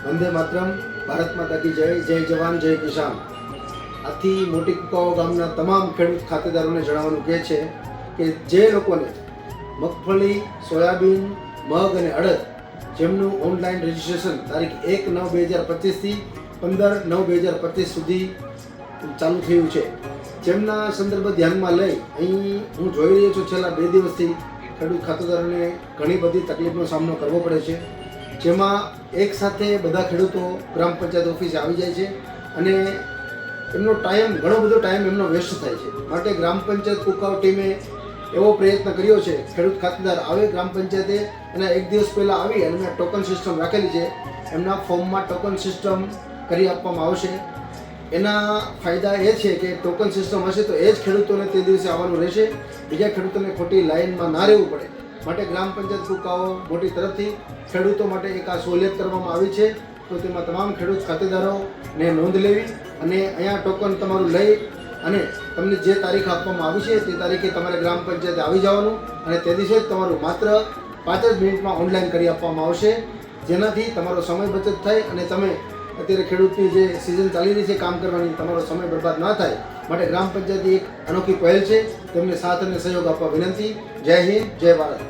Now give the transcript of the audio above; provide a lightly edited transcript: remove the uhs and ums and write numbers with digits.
વંદે માતરમ, ભારત માતા કી જય, જય જવાન જય કિસાન. આથી મોટી કુકાઓ ગામના તમામ ખેડૂત ખાતેદારોને જણાવવાનું કહે છે કે જે લોકોને મગફળી, સોયાબીન, મગ અને અડદ જેમનું ઓનલાઈન રજિસ્ટ્રેશન તારીખ 1/9/2025 થી 15/9/2025 સુધી ચાલુ થયું છે, જેમના સંદર્ભ ધ્યાનમાં લઈ અહીં હું જોઈ રહ્યો છું છેલ્લા 2 દિવસથી ખેડૂત ખાતેદારોને ઘણી બધી તકલીફનો સામનો કરવો પડે છે, જેમાં એક સાથે બધા ખેડૂતો ગ્રામ પંચાયત ઓફિસે આવી જાય છે અને એમનો ઘણો બધો ટાઈમ એમનો વેસ્ટ થાય છે. માટે ગ્રામ પંચાયત કુકાવ ટીમે એવો પ્રયત્ન કર્યો છે, ખેડૂત ખાતેદાર આવે ગ્રામ પંચાયતે અને એક દિવસ પહેલાં આવી અને મેં ટોકન સિસ્ટમ રાખેલી છે, એમના ફોર્મમાં ટોકન સિસ્ટમ કરી આપવામાં આવશે. એના ફાયદા એ છે કે ટોકન સિસ્ટમ હશે તો એ જ ખેડૂતોને તે દિવસે આવવાનું રહેશે, બીજા ખેડૂતોને ખોટી લાઇનમાં ના રહેવું પડે. માટે ગ્રામ પંચાયત કુકાઓ મોટી તરફથી ખેડૂતો માટે એક આ સહુલિયત કરવામાં આવી છે. તો તેમાં તમામ ખેડૂત ખાતેદારોને નોંધ લેવી અને અહીંયા ટોકન તમારું લઈ અને તમને જે તારીખ આપવામાં આવી છે તે તારીખે તમારે ગ્રામ પંચાયતે આવી જવાનું અને તે દિવસે જ તમારું માત્ર 5 જ મિનિટમાં ઓનલાઈન કરી આપવામાં આવશે, જેનાથી તમારો સમય બચત થાય અને તમે અત્યારે ખેડૂતની જે સિઝન ચાલી રહી છે કામ કરવાની, તમારો સમય બરબાદ ના થાય. માટે ગ્રામ પંચાયતની એક અનોખી પહેલ છે, તેમને સાથ અને સહયોગ આપવા વિનંતી. જય હિન્દ, જય ભારત.